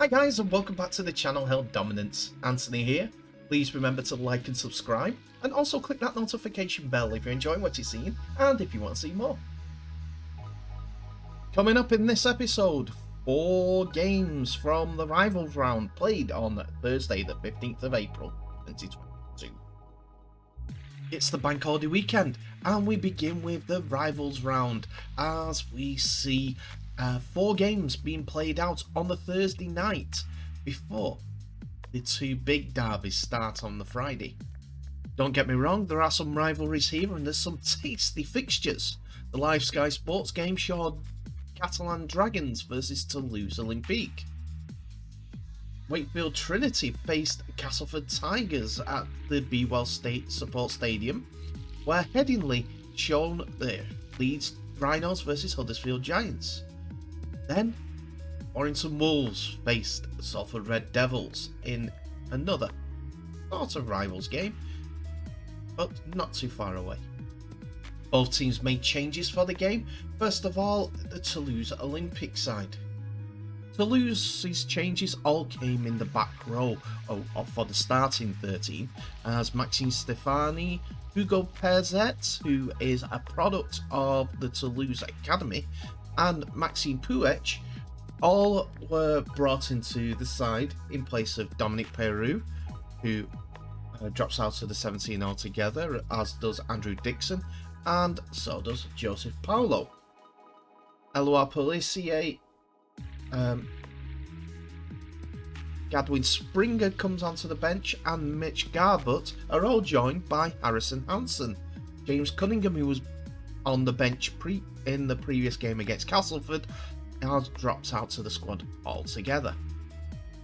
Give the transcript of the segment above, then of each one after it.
Hi guys, and welcome back to the channel Held Dominance. Anthony here. Please remember to like and subscribe, and also click that notification bell if you're enjoying what you're seeing and if you want to see more. Coming up in this episode, 4 games from the Rivals round played on Thursday the 15th of April 2022. It's the bank holiday weekend and we begin with the Rivals round as we see 4 games being played out on the Thursday night before the 2 big derbies start on the Friday. Don't get me wrong, there are some rivalries here and there's some tasty fixtures. The live Sky Sports game showed Catalan Dragons versus Toulouse Olympique. Wakfield Tinity faced Castleford Tigers at the Bewell State Support Stadium, where Headingley showed the Leeds Rhinos versus Huddersfield Giants. Then, Warrington Wolves faced Salford Red Devils in another sort of rivals game, but not too far away. Both teams made changes for the game. First of all, the Toulouse Olympique side. Toulouse's changes all came in the back row for the starting 13, as Maxime Stefani, Hugo Perzet, who is a product of the Toulouse Academy, and Maxime Puech all were brought into the side in place of Dominic Peru, who drops out of the 17 altogether, as does Andrew Dixon, and so does Joseph Paulo. Eloi Policier, Gadwin Springer comes onto the bench, and Mitch Garbutt are all joined by Harrison Hansen. James Cunningham, who was on the bench in the previous game against Castleford, has dropped out to the squad altogether.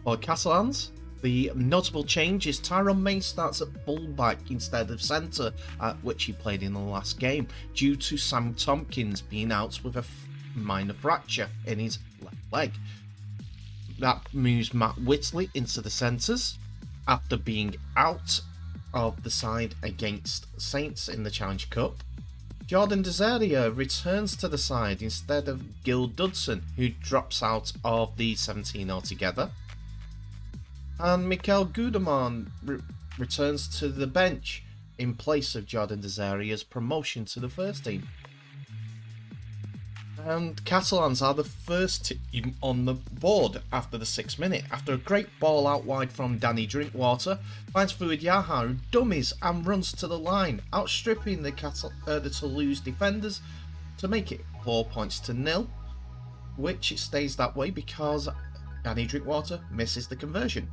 For Catalans, the notable change is Tyrone May starts at fullback instead of centre, which he played in the last game, due to Sam Tompkins being out with a minor fracture in his left leg. That moves Matt Whitley into the centres after being out of the side against Saints in the Challenge Cup. Jordan Desaria returns to the side instead of Gil Dudson, who drops out of the 17 altogether. And Mikel Gudemon returns to the bench in place of Jordan Desaria's promotion to the first team. And Catalans are the first team on the board after the 6th minute. After a great ball out wide from Danny Drinkwater, finds Fouad Yaha, who dummies and runs to the line, outstripping the Toulouse defenders to make it 4-0, which it stays that way because Danny Drinkwater misses the conversion.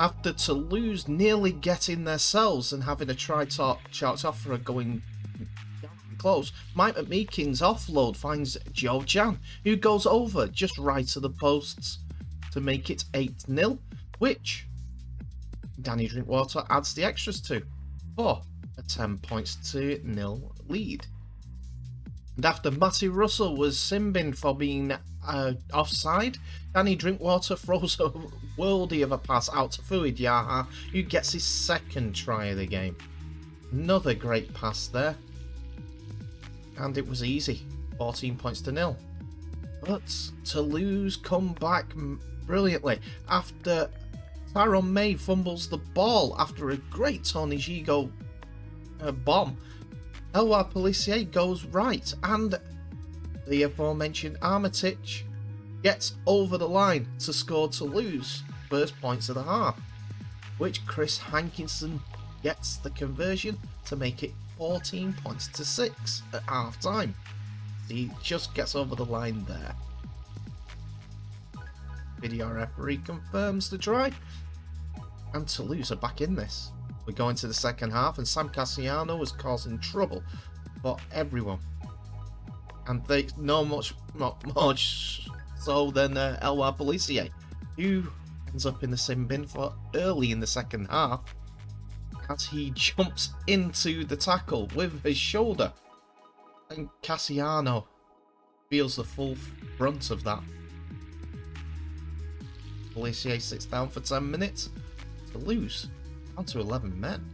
After Toulouse nearly getting themselves and having a try-chalked off for going close, Mike McMeekin's offload finds Joe Jan, who goes over just right to the posts to make it 8-0, which Danny Drinkwater adds the extras to, for a 10-0 lead. And after Matty Russell was sin-binned for being offside, Danny Drinkwater throws a worldie of a pass out to Fouad Yaha, who gets his 2nd try of the game. Another great pass there. And it was easy, 14-0. But Toulouse come back brilliantly after Tyrone May fumbles the ball after a great Tony Gigo bomb. Eloi Policier goes right, and the aforementioned Armitage gets over the line to score Toulouse first points of the half, which Chris Hankinson gets the conversion to make it 14-6 at half time. He just gets over the line there. Video referee confirms the try, and Toulouse are back in this. We're going to the second half, and Sam Cassiano is causing trouble for everyone. And they know much so than Eloi Policier, who ends up in the sin bin for early in the second half, as he jumps into the tackle with his shoulder, and Cassiano feels the full brunt of that. Policier sits down for 10 minutes. Toulouse down to 11 men.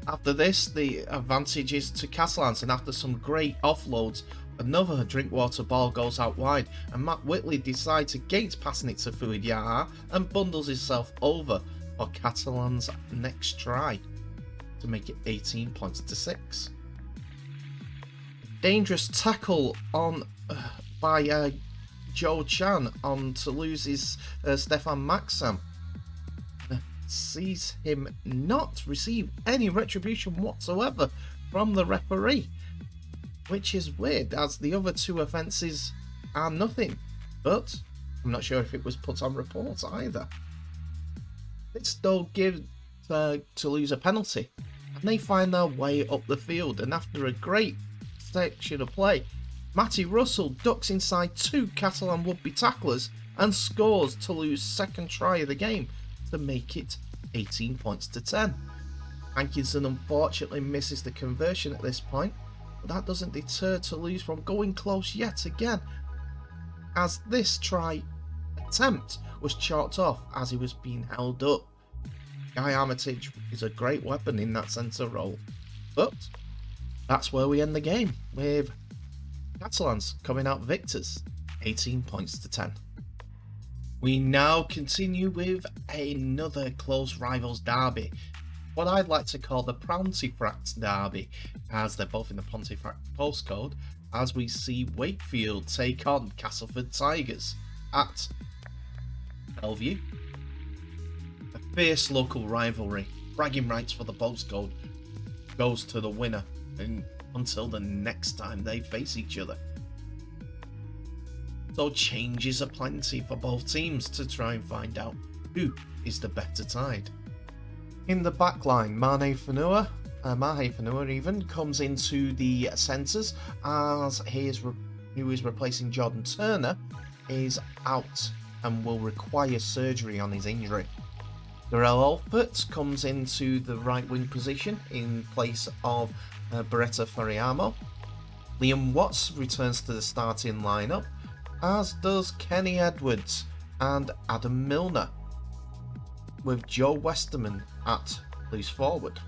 After this, the advantage is to Catalans, and after some great offloads Another Drinkwater ball goes out wide, and Matt Whitley decides against passing it to Fouad Yaha and bundles himself over for Catalans' next try to make it 18 points to 6. Dangerous tackle on by Joe Chan on Toulouse's Stefan Maxam sees him not receive any retribution whatsoever from the referee, which is weird as the other two offences are nothing, but I'm not sure if it was put on report either. This though gives Toulouse a penalty, and they find their way up the field, and after a great section of play, Matty Russell ducks inside two Catalan would-be tacklers and scores Toulouse's second try of the game to make it 18 points to 10. Hankinson unfortunately misses the conversion at this point, but that doesn't deter Toulouse from going close yet again, as this try attempt was chalked off as he was being held up. Guy Armitage is a great weapon in that centre role, but that's where we end the game, with Catalans coming out victors, 18 points to 10. We now continue with another close rivals derby, what I'd like to call the Pontefract derby, as they're both in the Pontefract postcode, as we see Wakfield take on Castleford Tigers at Bellevue. A fierce local rivalry, bragging rights for the postcode goes to the winner, and until the next time they face each other. So changes are plenty for both teams to try and find out who is the better side. In the back line, Mahe Fanua even comes into the centres, as who is replacing Jordan Turner is out and will require surgery on his injury. Darrell Alpert comes into the right wing position in place of Beretta Fariamo. Liam Watts returns to the starting lineup, as does Kenny Edwards and Adam Milner, with Joe Westerman at loose forward.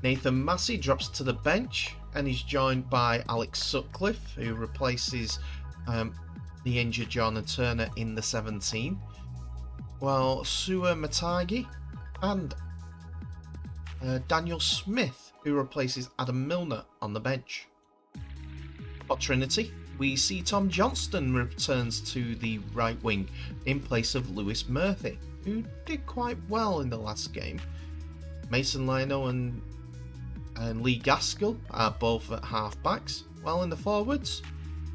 Nathan Massey drops to the bench and is joined by Alex Sutcliffe, who replaces the injured Jordan Turner in the 17, while Sua Matagi and Daniel Smith, who replaces Adam Milner, on the bench. For Trinity, we see Tom Johnston returns to the right wing in place of Lewis Murphy, who did quite well in the last game. Mason Lino and Lee Gaskell are both at half-backs, while in the forwards,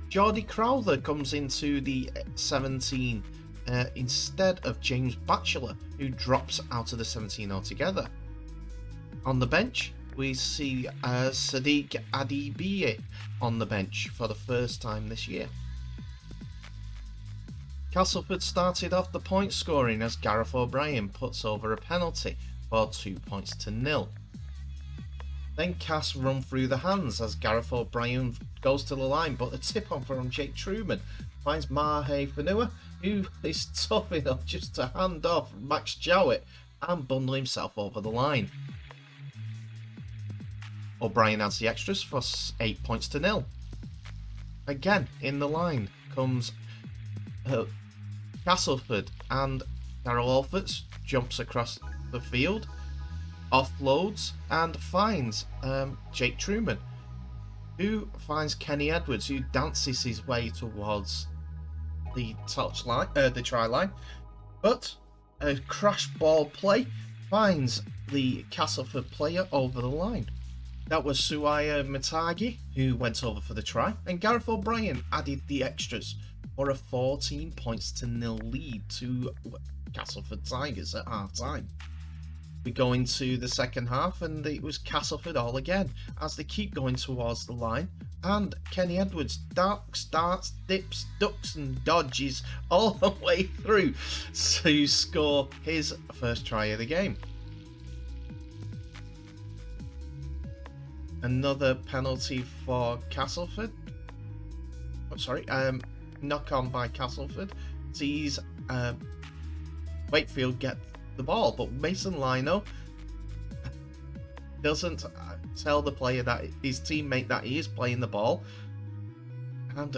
Geordie Crowther comes into the 17 instead of James Batchelor, who drops out of the 17 altogether. On the bench, we see Sadiq Adibiye on the bench for the first time this year. Castleford started off the point scoring as Gareth O'Brien puts over a penalty for 2 points to 0. Then Cass run through the hands as Gareth O'Brien goes to the line, but a tip on from Jake Truman finds Mahe Fanua, who is tough enough just to hand off Max Jowett and bundle himself over the line. O'Brien adds the extras for 8 points to 0. Again, in the line comes Castleford, and Darrell Alford jumps across the field, offloads and finds Jake Truman, who finds Kenny Edwards, who dances his way towards the try line, but a crash ball play finds the Castleford player over the line. That was Suaya Matagi who went over for the try, and Gareth O'Brien added the extras for a 14 points to 0 lead to Castleford Tigers at half time. We go into the second half, and it was Castleford all again as they keep going towards the line, and Kenny Edwards darts, dips, ducks and dodges all the way through to score his first try of the game. Another penalty for Castleford. Knock on by Castleford sees Wakefield get the ball, but Mason Lino doesn't tell the player, that his teammate, that he is playing the ball. And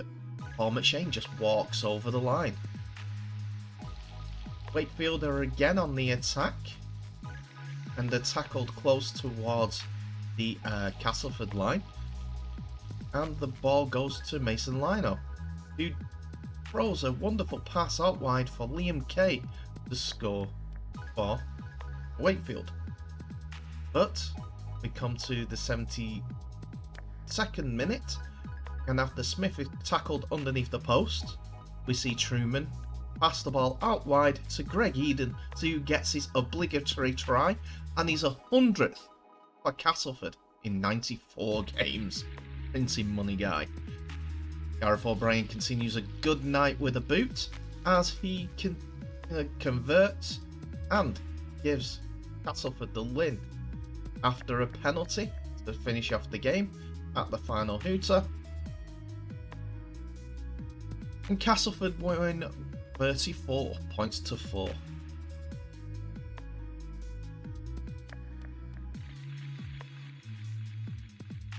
Paul McShane just walks over the line. Wakfield are again on the attack, and they're tackled close towards the Castleford line. And the ball goes to Mason Lino, who throws a wonderful pass out wide for Liam Kay to score for Wakfield. But we come to the 72nd minute, and after Smith is tackled underneath the post, we see Truman pass the ball out wide to Greg Eden, who gets his obligatory try, and he's 100th for Castleford in 94 games. Printing money guy. Gareth O'Brien continues a good night with a boot as he converts and gives Castleford the win after a penalty to finish off the game at the final hooter. And Castleford win 34 points to 4.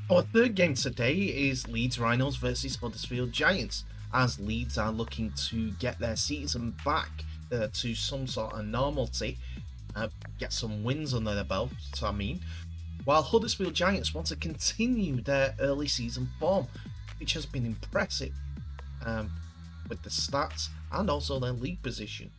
Our third game today is Leeds Rhinos versus Huddersfield Giants, as Leeds are looking to get their season back to some sort of normality, get some wins under their belt, while Huddersfield Giants want to continue their early season form, which has been impressive with the stats and also their league position.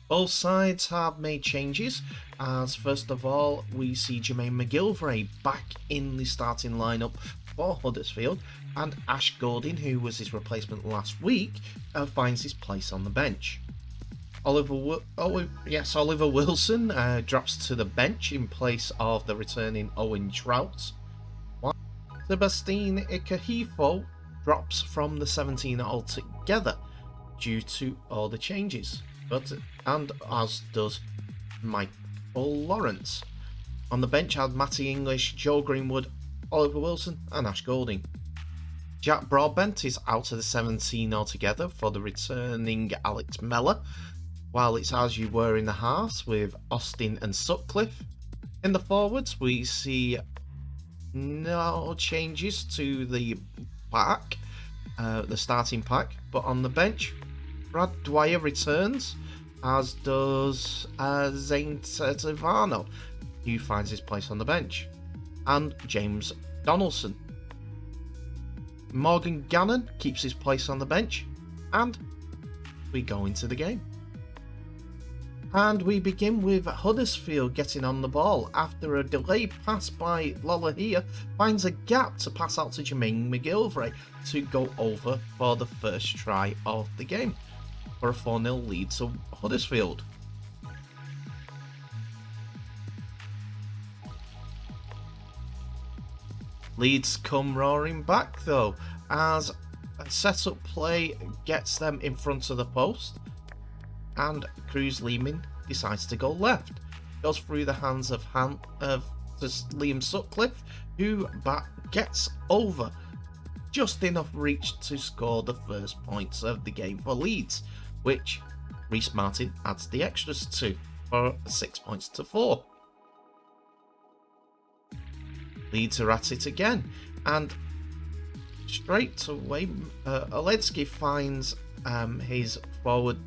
Both sides have made changes, as first of all we see Jermaine McGilvray back in the starting lineup for Huddersfield, and Ash Golding, who was his replacement last week, finds his place on the bench. Oliver Wilson drops to the bench in place of the returning Owen Trout. Sebastian Ikahifo drops from the 17 altogether due to all the changes, and as does Michael Lawrence. On the bench had Matty English, Joe Greenwood, Oliver Wilson and Ash Golding. Jack Broadbent is out of the 17 altogether for the returning Alex Mellor, while it's as you were in the halves with Austin and Sutcliffe. In the forwards we see no changes to the pack, the starting pack, but on the bench Brad Dwyer returns, as does Zane Tivano, who finds his place on the bench, and James Donaldson. Morgan Gannon keeps his place on the bench, and we go into the game. And we begin with Huddersfield getting on the ball after a delayed pass by Lolohea finds a gap to pass out to Jermaine McGilvray to go over for the first try of the game for a 4-0 lead to Huddersfield. Leeds come roaring back though, as a set-up play gets them in front of the post, and Cruz Lehman decides to go left. Goes through the hands of Liam Sutcliffe, who gets over just enough reach to score the first points of the game for Leeds, which Reece Martin adds the extras to for 6 points to 4. Leeds are at it again, and straight away Olympique finds his forward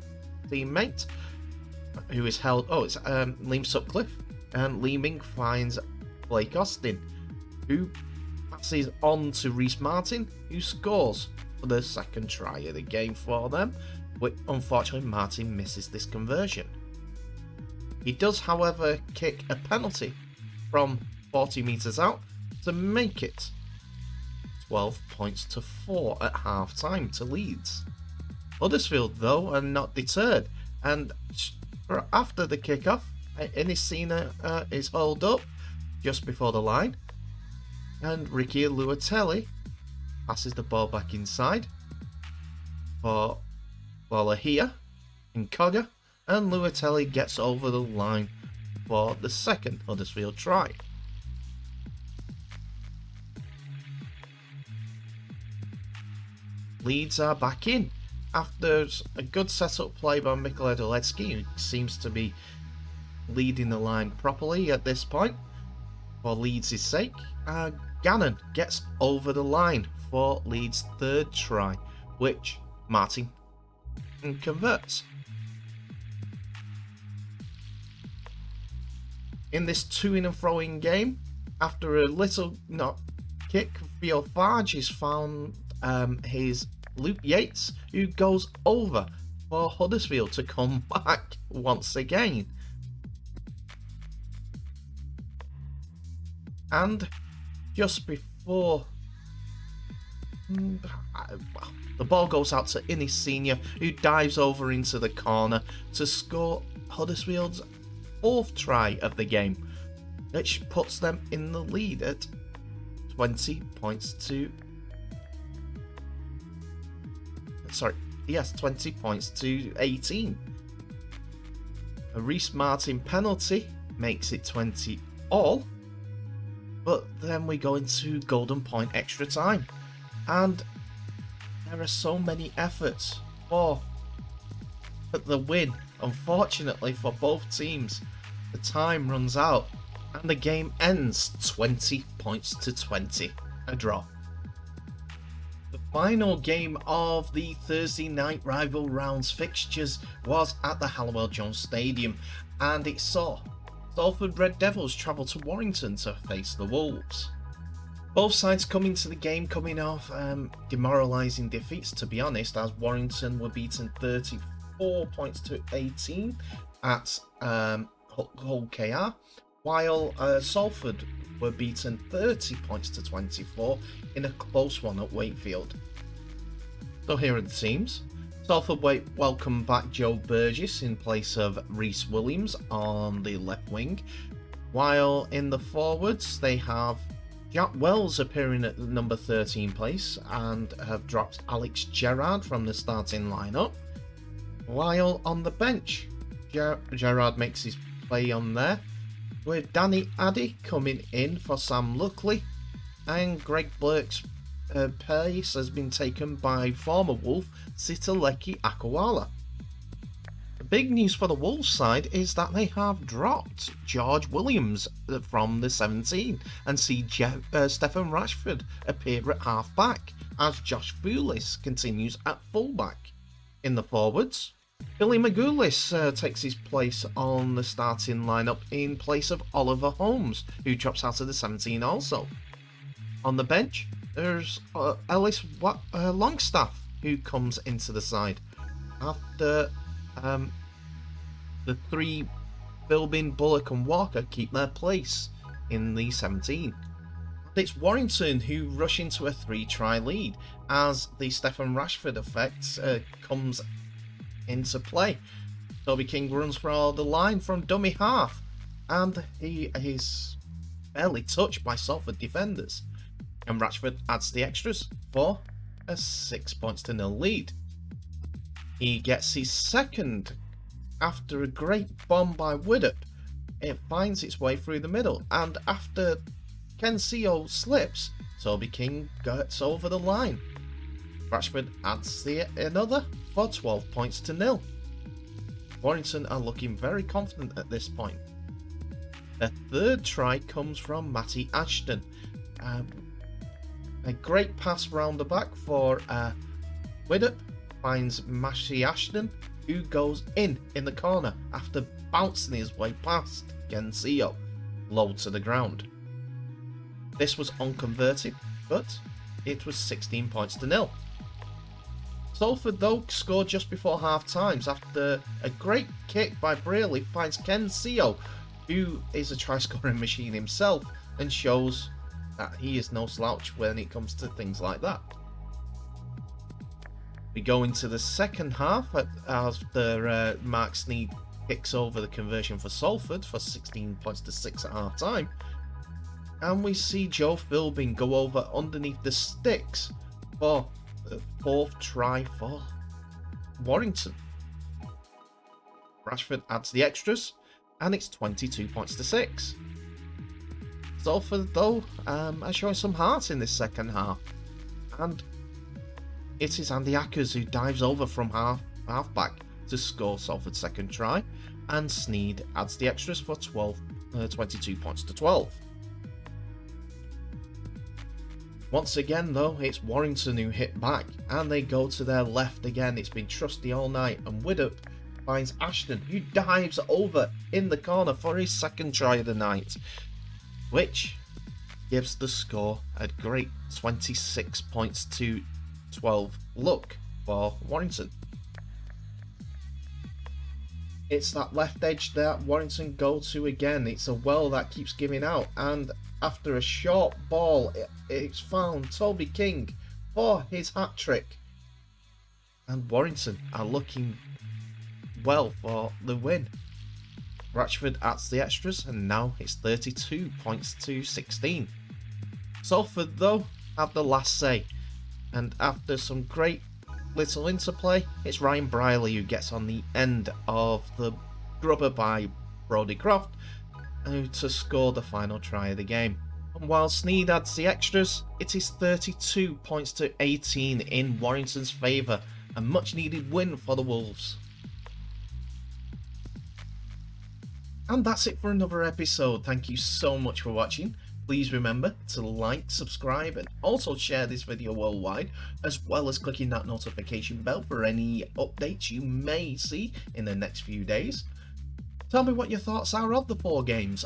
teammate, who is held. It's Liam Sutcliffe, and Leeming finds Blake Austin, who passes on to Reece Martin, who scores for the second try of the game for them. But unfortunately, Martin misses this conversion. He does, however, kick a penalty from 40 metres out to make it 12 points to 4 at half time to Leeds. Huddersfield, though, are not deterred, and after the kickoff, Inesina is hauled up just before the line, and Ricky Luatelli passes the ball back inside for Lolohea and Cogger, and Luatelli gets over the line for the second Huddersfield try. Leeds are back in after a good set-up play by Mikołaj Dolecki, who seems to be leading the line properly at this point for Leeds' sake. Gannon gets over the line for Leeds' third try, which Martin converts. In this to-in and throw-in game, after a little kick, Theo Farge is found his Luke Yates, who goes over for Huddersfield to come back once again. And just before the ball goes out to Innes Senior, who dives over into the corner to score Huddersfield's fourth try of the game, which puts them in the lead at 20 points to 18. A Reece Martin penalty makes it 20 all, but then we go into golden point extra time, and there are so many efforts for the win. Unfortunately for both teams, the time runs out and the game ends 20 points to 20, a draw. The final game of the Thursday night rival rounds fixtures was at the Halliwell Jones Stadium, and it saw Salford Red Devils travel to Warrington to face the Wolves. Both sides coming to the game coming off demoralising defeats, to be honest, as Warrington were beaten 34 points to 18 at Hull KR, while Salford were beaten 30 points to 24 in a close one at Wakfield. So here are the teams. Salford welcome back Joe Burgess in place of Rhys Williams on the left wing, while in the forwards they have Jack Wells appearing at the number 13 place and have dropped Alex Gerrard from the starting lineup, while on the bench Gerrard makes his play on there, with Danny Addy coming in for Sam Luckley, and Greg Blake's place has been taken by former Wolf Sitaleki Akawala. The big news for the Wolves side is that they have dropped George Williams from the 17 and see Stefan Rashford appear at half-back as Josh Foulis continues at full-back. In the forwards, Billy Magoulis takes his place on the starting lineup in place of Oliver Holmes, who drops out of the 17 also. On the bench, there's Ellis Longstaff, who comes into the side after the three Philbin, Bullock and Walker keep their place in the 17. It's Warrington who rush into a 3-try lead as the Stefan Rashford effect comes into play. Toby King runs for the line from dummy half, and he is barely touched by Salford defenders, and Rashford adds the extras for a 6 points to 0 lead. He gets his second after a great bomb by Widdop. It finds its way through the middle, and after Kensio slips, Toby King gets over the line. Rashford adds another for 12 points to 0. Warrington are looking very confident at this point. Their third try comes from Matty Ashton. A great pass round the back for Widdop finds Matty Ashton, who goes in the corner after bouncing his way past Kensio, low to the ground. This was unconverted, but it was 16 points to 0. Salford, though, scored just before half-times after a great kick by Braley finds Kensio, who is a try-scoring machine himself, and shows that he is no slouch when it comes to things like that. We go into the second half after Mark Sneed kicks over the conversion for Salford for 16 points to 6 at half-time, and we see Joe Philbin go over underneath the sticks for the fourth try for Warrington. Rashford adds the extras, and it's 22 points to 6. Salford, though, are showing some heart in this second half, and it is Andy Ackers who dives over from half-back to score Salford's second try, and Sneed adds the extras for 22 points to 12. Once again though, it's Warrington who hit back, and they go to their left again. It's been trusty all night, and Widdop finds Ashton, who dives over in the corner for his second try of the night, which gives the score a great 26 points to 12 look for Warrington. It's that left edge that Warrington go to again. It's a well that keeps giving out, and after a short ball, it's found Toby King for his hat-trick. And Warrington are looking well for the win. Ratchford adds the extras, and now it's 32 points to 16. Salford, though, have the last say, and after some great little interplay, it's Ryan Briley who gets on the end of the grubber by Brodie Croft to score the final try of the game. And while Sneed adds the extras, it is 32 points to 18 in Warrington's favour, a much needed win for the Wolves. And that's it for another episode. Thank you so much for watching. Please remember to like, subscribe, and also share this video worldwide, as well as clicking that notification bell for any updates you may see in the next few days. Tell me what your thoughts are of the 4 games.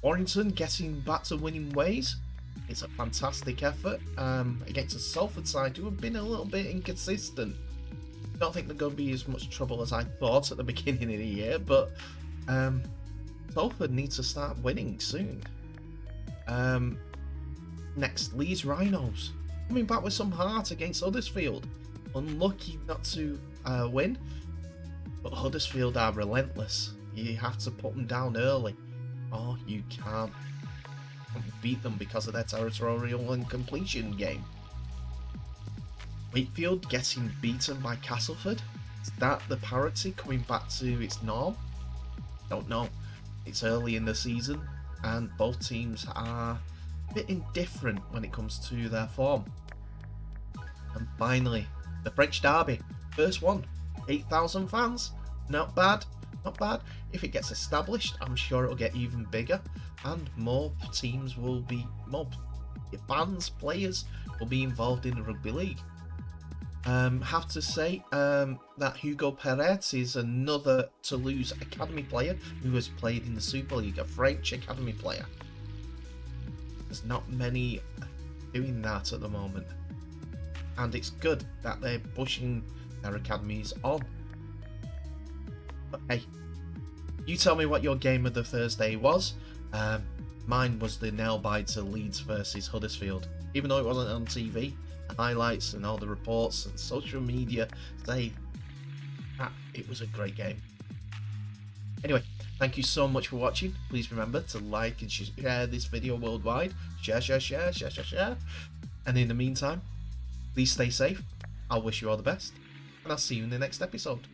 Warrington getting back to winning ways. It's a fantastic effort against a Salford side who have been a little bit inconsistent. I don't think they're going to be as much trouble as I thought at the beginning of the year, but Salford needs to start winning soon. Next, Leeds Rhinos coming back with some heart against Huddersfield. Unlucky not to win, but Huddersfield are relentless. You have to put them down early, or you can't beat them because of their territorial and completion game. Wakfield getting beaten by Castleford. Is that the parity coming back to its norm? Don't know. It's early in the season, and both teams are a bit indifferent when it comes to their form. And finally, the French derby, first one, 8,000 fans, not bad, not bad. If it gets established, I'm sure it'll get even bigger, and more teams will be, more fans, players will be involved in the rugby league. Have to say that Hugo Perez is another Toulouse academy player who has played in the Super League, a French academy player. There's not many doing that at the moment, and it's good that they're pushing their academies on. But hey, you tell me what your game of the Thursday was. Mine was the nail-biter Leeds versus Huddersfield. Even though it wasn't on TV, the highlights and all the reports and social media say that it was a great game. Anyway, thank you so much for watching. Please remember to like and share this video worldwide. Share. And in the meantime, please stay safe. I'll wish you all the best, and I'll see you in the next episode.